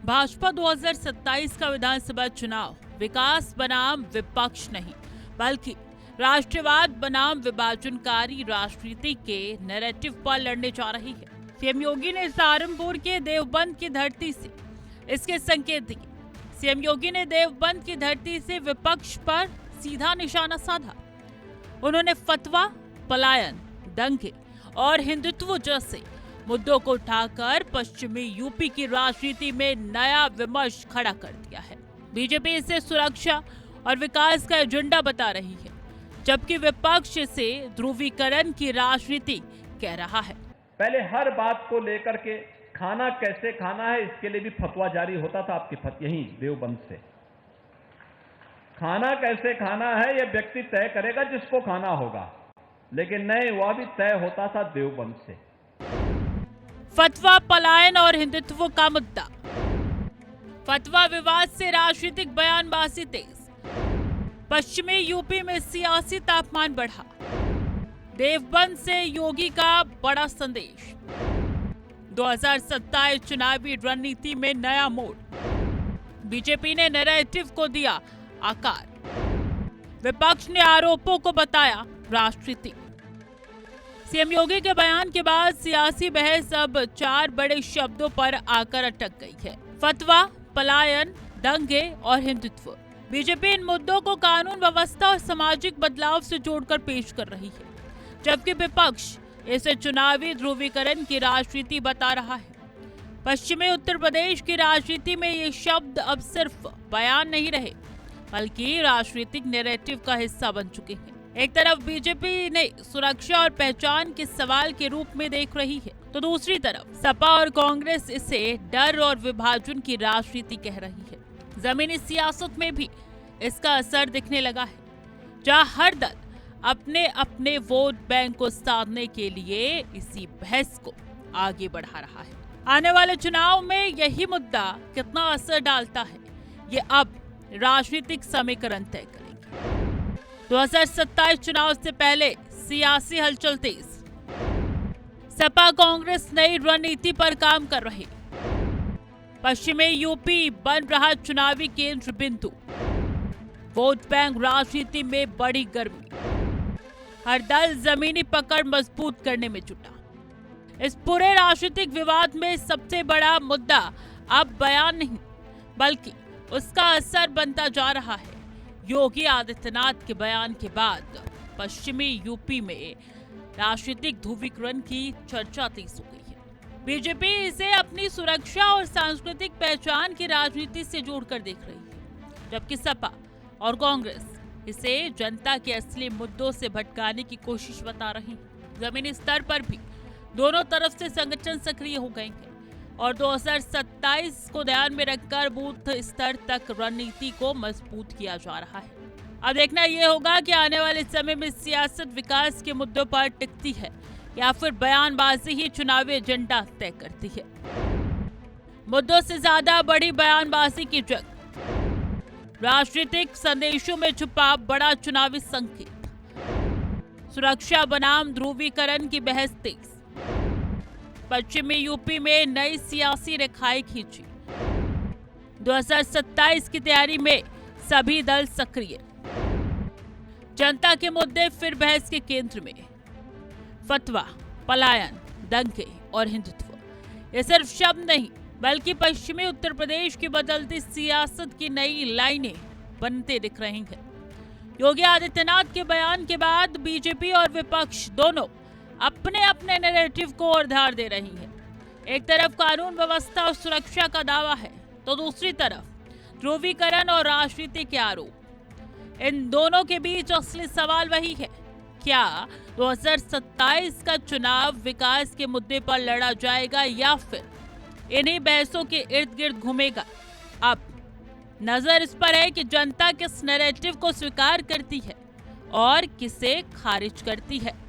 भाजपा 2027 का विधानसभा चुनाव विकास बनाम विपक्ष नहीं बल्कि राष्ट्रवाद बनाम विभाजनकारी राजनीति के नैरेटिव पर लड़ने जा रही है। सीएम योगी ने सहारनपुर के देवबंद की धरती से इसके संकेत दिए। सीएम योगी ने देवबंद की धरती से विपक्ष पर सीधा निशाना साधा। उन्होंने फतवा, पलायन, दंगे और हिंदुत्व जैसे मुद्दों को उठाकर पश्चिमी यूपी की राजनीति में नया विमर्श खड़ा कर दिया है। बीजेपी इसे सुरक्षा और विकास का एजेंडा बता रही है, जबकि विपक्ष इसे ध्रुवीकरण की राजनीति कह रहा है। पहले हर बात को लेकर के खाना कैसे खाना है, इसके लिए भी फतवा जारी होता था आपके यहीं देवबंद से। खाना कैसे खाना है यह व्यक्ति तय करेगा जिसको खाना होगा, लेकिन नहीं, वह भी तय होता था देवबंद से। फतवा, पलायन और हिंदुत्व का मुद्दा। फतवा विवाद से राजनीतिक बयानबाजी तेज। पश्चिमी यूपी में सियासी तापमान बढ़ा। देवबंद से योगी का बड़ा संदेश। 2027 चुनावी रणनीति में नया मोड़। बीजेपी ने नैरेटिव को दिया आकार। विपक्ष ने आरोपों को बताया राजनीति। सीएम योगी के बयान के बाद सियासी बहस अब 4 बड़े शब्दों पर आकर अटक गई है। फतवा, पलायन, दंगे और हिंदुत्व। बीजेपी इन मुद्दों को कानून व्यवस्था और सामाजिक बदलाव से जोड़कर पेश कर रही है, जबकि विपक्ष इसे चुनावी ध्रुवीकरण की राजनीति बता रहा है। पश्चिमी उत्तर प्रदेश की राजनीति में ये शब्द अब सिर्फ बयान नहीं रहे, बल्कि राजनीतिक नैरेटिव का हिस्सा बन चुके हैं। एक तरफ बीजेपी ने सुरक्षा और पहचान के सवाल के रूप में देख रही है, तो दूसरी तरफ सपा और कांग्रेस इसे डर और विभाजन की राजनीति कह रही है। जमीनी सियासत में भी इसका असर दिखने लगा है, जहां हर दल अपने अपने वोट बैंक को साधने के लिए इसी बहस को आगे बढ़ा रहा है। आने वाले चुनाव में यही मुद्दा कितना असर डालता है, ये अब राजनीतिक समीकरण तय करेंगे। 2027 चुनाव से पहले सियासी हलचल तेज। सपा कांग्रेस नई रणनीति पर काम कर रहे। पश्चिमी यूपी बन रहा चुनावी केंद्र बिंदु। वोट बैंक राजनीति में बड़ी गर्मी। हर दल जमीनी पकड़ मजबूत करने में जुटा। इस पूरे राजनीतिक विवाद में सबसे बड़ा मुद्दा अब बयान नहीं, बल्कि उसका असर बनता जा रहा है। योगी आदित्यनाथ के बयान के बाद पश्चिमी यूपी में राजनीतिक ध्रुवीकरण की चर्चा तेज हो गई है। बीजेपी इसे अपनी सुरक्षा और सांस्कृतिक पहचान की राजनीति से जोड़कर देख रही है, जबकि सपा और कांग्रेस इसे जनता के असली मुद्दों से भटकाने की कोशिश बता रही है। जमीनी स्तर पर भी दोनों तरफ से संगठन सक्रिय हो गए हैं और 2027 को ध्यान में रखकर बूथ स्तर तक रणनीति को मजबूत किया जा रहा है। अब देखना यह होगा कि आने वाले समय में सियासत विकास के मुद्दों पर टिकती है या फिर बयानबाजी ही चुनावी एजेंडा तय करती है। मुद्दों से ज्यादा बड़ी बयानबाजी की जंग। राजनीतिक संदेशों में छुपा बड़ा चुनावी संकेत। सुरक्षा बनाम ध्रुवीकरण की बहस तेज। पश्चिमी यूपी में नई सियासी रेखाएं खींची। 2027 की तैयारी में सभी दल सक्रिय। जनता के मुद्दे फिर बहस के केंद्र में। फतवा, पलायन, दंगे और हिंदुत्व ये सिर्फ शब्द नहीं, बल्कि पश्चिमी उत्तर प्रदेश की बदलती सियासत की नई लाइनें बनते दिख रही हैं। योगी आदित्यनाथ के बयान के बाद बीजेपी और विपक्ष दोनों अपने अपने नैरेटिव को और ध्यान दे रही है। एक तरफ कानून व्यवस्था और सुरक्षा का दावा है, तो दूसरी तरफ ध्रुवीकरण और राजनीति के आरोप। इन दोनों के बीच असली सवाल वही है, क्या 2027 का चुनाव विकास के मुद्दे पर लड़ा जाएगा या फिर इन्हीं बहसों के इर्द गिर्द घूमेगा? अब नजर इस पर है कि जनता किस नैरेटिव को स्वीकार करती है और किसे खारिज करती है।